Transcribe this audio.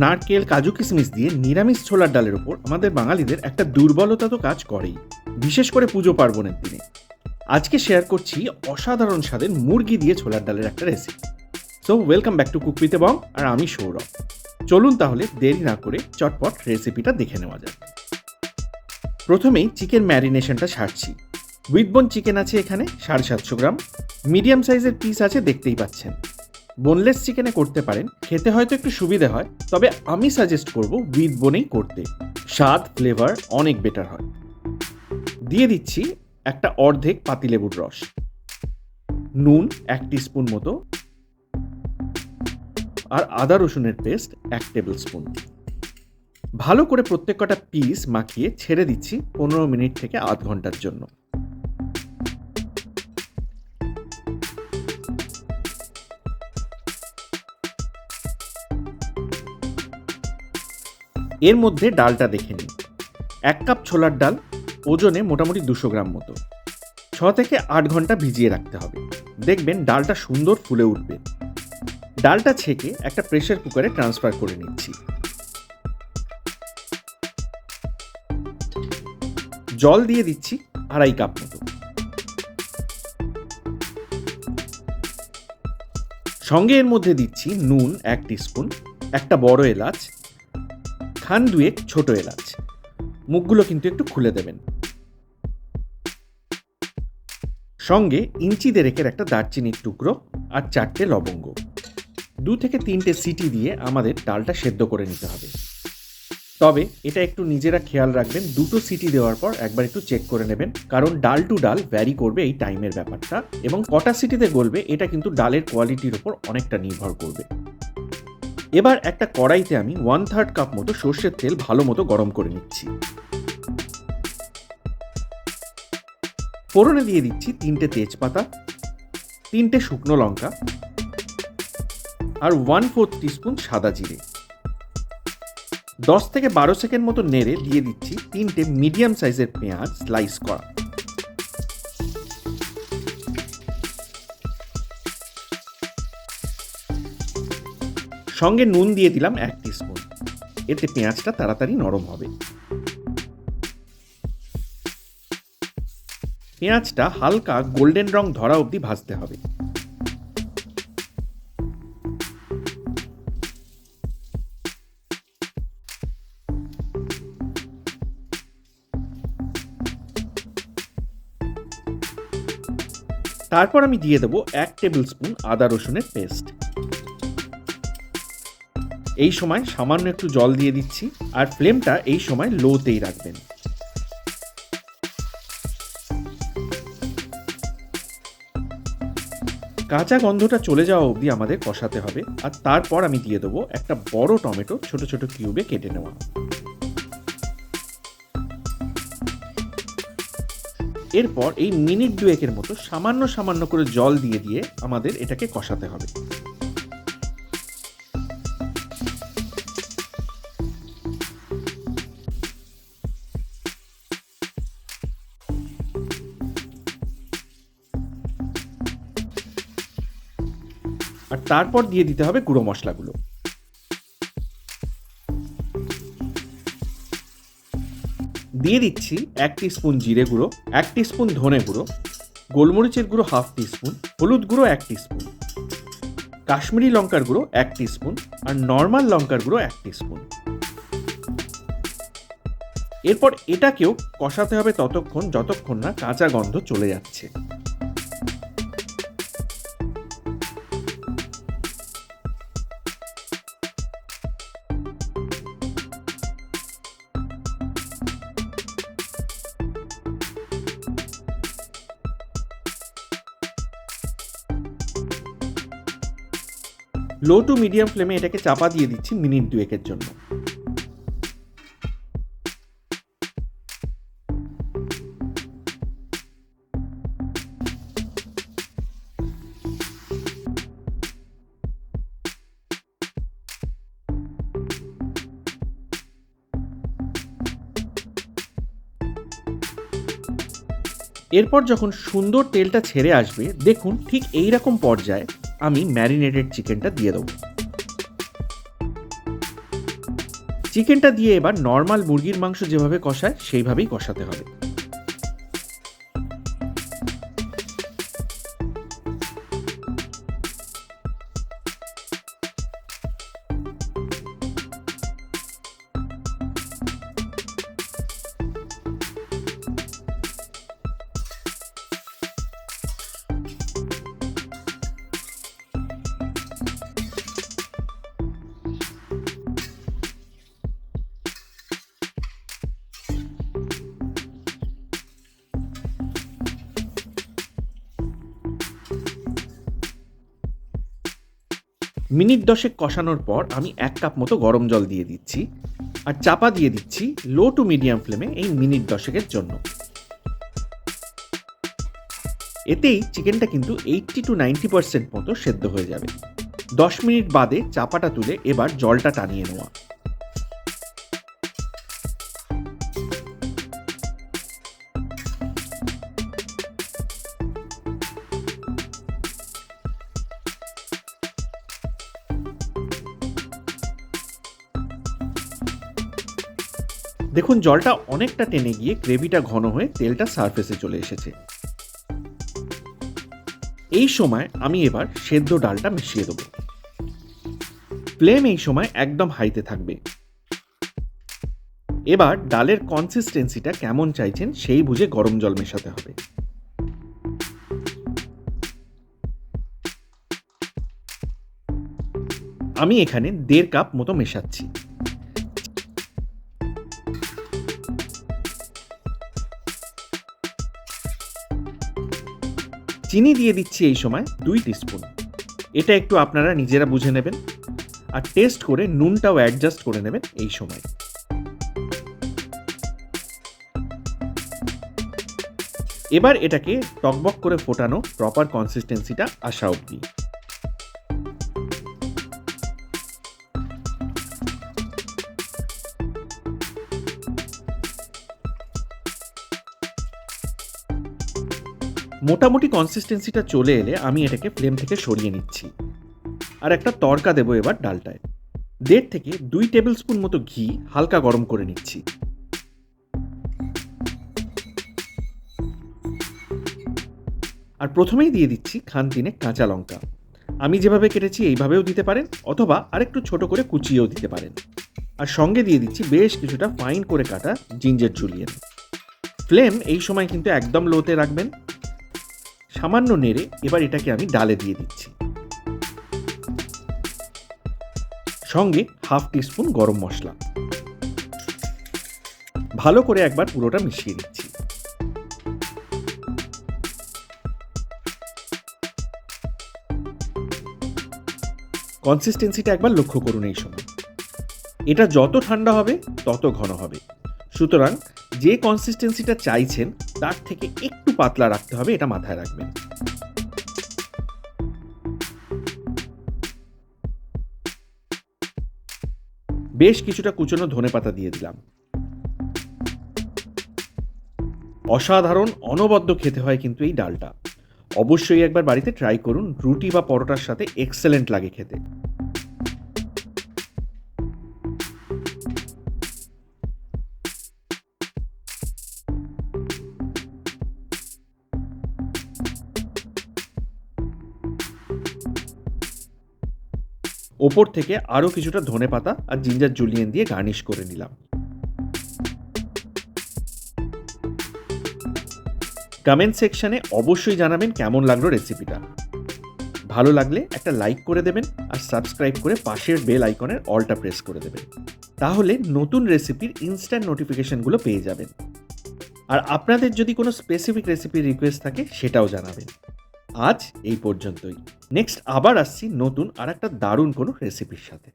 নারকেল, কাজু, কিশমিশ দিয়ে নিরামিষ ছোলার ডালের ওপর আমাদের বাঙালিদের একটা দুর্বলতা তো কাজ করেই, বিশেষ করে পুজো পার্বণের দিনে। আজকে শেয়ার করছি অসাধারণ স্বাদের মুরগি দিয়ে ছোলার ডালের একটা recipe. So welcome back to cook with Bong, আর আমি সৌরভ। চলুন তাহলে দেরি না করে চটপট রেসিপিটা দেখে নেওয়া যাক। প্রথমেই চিকেন ম্যারিনেশনটা সারছি। উইথ বোন চিকেন আছে এখানে 750 গ্রাম। মিডিয়াম সাইজের পিস আছে, দেখতেই পাচ্ছেন। বোনলেস চিকেনে করতে পারেন, খেতে হয়তো একটু সুবিধে হয়, তবে আমি সাজেস্ট করব উইথ বোনেই করতে। স্বাদ, ফ্লেভার অনেক বেটার হয়। দিয়ে দিচ্ছি একটা অর্ধেক পাতিলেবুর রস, নুন 1 টিস্পুন মতো, আর আদা রসুনের পেস্ট 1 টেবিল স্পুন। ভালো করে প্রত্যেক কটা পিস মাখিয়ে ছেড়ে দিচ্ছি 15 মিনিট থেকে আধ ঘন্টার জন্য। এর মধ্যে ডালটা দেখে নিন। 1 কাপ ছোলার ডাল, ওজনে মোটামুটি 200 গ্রাম মতো। 6 থেকে 8 ঘন্টা ভিজিয়ে রাখতে হবে। দেখবেন ডালটা সুন্দর ফুলে উঠবে। ডালটা ছেঁকে একটা প্রেসার কুকারে ট্রান্সফার করে নিচ্ছি। জল দিয়ে দিচ্ছি 2.5 কাপ মতো। সঙ্গে এর মধ্যে দিচ্ছি নুন 1 টিস্পুন, একটা বড় এলাচ, খান 2 ছোট এলাচ। মুখগুলো কিন্তু একটু খুলে দেবেন। সঙ্গে ইঞ্চি 1.5 একটা দারচিনির টুকরো আর 4টে লবঙ্গ। 2 থেকে 3টে সিটি দিয়ে আমাদের ডালটা সেদ্ধ করে নিতে হবে। তবে এটা একটু নিজেরা খেয়াল রাখবেন, 2টো সিটি দেওয়ার পর একবার একটু চেক করে নেবেন, কারণ ডাল টু ডাল ভ্যারি করবে এই টাইমের ব্যাপারটা, এবং কটা সিটিতে গলবে এটা কিন্তু ডালের কোয়ালিটির উপর অনেকটা নির্ভর করবে। এবার একটা কড়াইতে আমি 1/3 কাপ মতো সর্ষের তেল ভালো মতো গরম করে নিচ্ছি। ফোড়নে দিয়ে দিচ্ছি 3টে তেজপাতা, 3টে শুকনো লঙ্কা, আর 1/4 টিস্পুন সাদা জিরে। 10 থেকে 12 সেকেন্ড মতো নেড়ে দিয়ে দিচ্ছি 3টে মিডিয়াম সাইজের পেঁয়াজ স্লাইস করা। সঙ্গে নুন দিয়ে দিলাম 1 টিস্পুন। এতে পেঁয়াজটা তাড়াতাড়ি নরম হবে। পেঁয়াজটা হালকা গোল্ডেন রং ধরা অবধি ভাজতে হবে। তারপর আমি দিয়ে দেবো 1 টেবিল স্পুন আদা রসুনের পেস্ট। এই সময় সামান্য একটু জল দিয়ে দিচ্ছি, আর ফ্লেমটা এই সময় লোতেই রাখবেন। কাঁচা গন্ধটা চলে যাওয়া অবধি আমাদের কষাতে হবে। আর তারপর আমি দিয়ে দেবো একটা বড় টমেটো ছোট ছোট কিউবে কেটে নেওয়া। এরপর এই মিনিট 2 মতো সামান্য সামান্য করে জল দিয়ে দিয়ে আমাদের এটাকে কষাতে হবে। আর তারপর দিয়ে দিতে হবে গুঁড়ো মশলাগুলো। দিয়ে দিচ্ছি 1 টিস্পুন জিরে গুঁড়ো, 1 টিস্পুন ধনে গুঁড়ো, গোলমরিচের গুঁড়ো 1/2 টিস্পুন, হলুদ গুঁড়ো 1 টিস্পুন, কাশ্মীরি লঙ্কার গুঁড়ো 1 টিস্পুন, আর নর্মাল লঙ্কার গুঁড়ো 1 টিস্পুন। এরপর এটাকেও কষাতে হবে ততক্ষণ যতক্ষণ না কাঁচা গন্ধ চলে যাচ্ছে। লো টু মিডিয়াম ফ্লেমে এটাকে চাপা দিয়ে দিচ্ছি মিনিট 2 জন্য। এরপর যখন সুন্দর তেলটা ছেড়ে আসবে, দেখুন ঠিক এই রকম পর্যায়ে আমি ম্যারিনেটেড চিকেনটা দিয়ে দেবো। চিকেনটা দিয়ে এবার নর্মাল মুরগির মাংস যেভাবে কষায় সেইভাবেই কষাতে হবে। মিনিট 10 কষানোর পর আমি 1 কাপ মতো গরম জল দিয়ে দিচ্ছি আর চাপা দিয়ে দিচ্ছি লো টু মিডিয়াম ফ্লেমে এই মিনিট 10 জন্য। এতেই চিকেনটা কিন্তু 80 to 90% মতো সেদ্ধ হয়ে যাবে। 10 মিনিট বাদে চাপাটা তুলে এবার জলটা টানিয়ে নেওয়া। দেখুন জলটা অনেকটা টেনে গিয়ে গ্রেভিটা ঘন হয়ে তেলটা সারফেসে চলে এসেছে। এই সময় আমি এবার সেদ্ধ ডালটা মিশিয়ে দেবো। ফ্লেম এই সময় একদম হাইতে থাকবে। এবার ডালের কনসিস্টেন্সিটা কেমন চাইছেন সেই বুঝে গরম জল মেশাতে হবে। আমি এখানে 1.5 কাপ মতো মেশাচ্ছি। চিনি দিয়ে দিচ্ছি এই সময় 2 টিস্পুন। এটা একটু আপনারা নিজেরা বুঝে নেবেন আর টেস্ট করে নুনটাও অ্যাডজাস্ট করে নেবেন এই সময়। এবার এটাকে টকবক করে ফোটানো প্রপার কনসিস্টেন্সিটা আসা অবধি। মোটামুটি কনসিস্টেন্সিটা চলে এলে আমি এটাকে ফ্লেম থেকে সরিয়ে নিচ্ছি আর একটা তড়কা দেবো এবার ডালটায়। 1.5 থেকে 2 টেবিল স্পুন মতো ঘি হালকা গরম করে নিচ্ছি। আর প্রথমেই দিয়ে দিচ্ছি খানতিনে কাঁচা লঙ্কা। আমি যেভাবে কেটেছি এইভাবেও দিতে পারেন অথবা আরেকটু ছোট করে কুচিয়েও দিতে পারেন। আর সঙ্গে দিয়ে দিচ্ছি বেশ কিছুটা ফাইন করে কাটা জিঞ্জার জুলিয়েন। ফ্লেম এই সময় কিন্তু একদম লোতে রাখবেন। সামান্য নেড়ে এবার এটাকে আমি ডালে দিয়ে দিচ্ছি। সঙ্গে 1/2 টিস্পুন গরম মশলা। ভালো করে একবার পুরোটা মিশিয়ে দিচ্ছি। কনসিস্টেন্সিটা একবার লক্ষ্য করুন এই সময়। এটা যত ঠান্ডা হবে তত ঘন হবে, সুতরাং যে কনসিস্টেন্সিটা চাইছেন তার থেকে একটু পাতলা রাখতে হবে, এটা মাথায় রাখবেন। বেশ কিছুটা কুচনো ধনেপাতা দিয়ে দিলাম। অসাধারণ অনবদ্য খেতে হয় কিন্তু এই ডালটা। অবশ্যই একবার বাড়িতে ট্রাই করুন, রুটি বা পরোটার সাথে এক্সেলেন্ট লাগে খেতে। ওপর থেকে আরও কিছুটা ধনেপাতা আর জিঞ্জার জুলিয়েন দিয়ে গার্নিশ করে নিলাম। কমেন্ট সেকশনে অবশ্যই জানাবেন কেমন লাগলো রেসিপিটা। ভালো লাগলে একটা লাইক করে দেবেন আর সাবস্ক্রাইব করে পাশের বেল আইকনের অলটা প্রেস করে দেবেন। তাহলে নতুন রেসিপির ইনস্ট্যান্ট নোটিফিকেশনগুলো পেয়ে যাবেন। আর আপনাদের যদি কোনো স্পেসিফিক রেসিপির রিকোয়েস্ট থাকে সেটাও জানাবেন। আজ এই পর্যন্তই। নেক্সট আবার আসছি নতুন আর একটা দারুণ কোনো রেসিপির সাথে।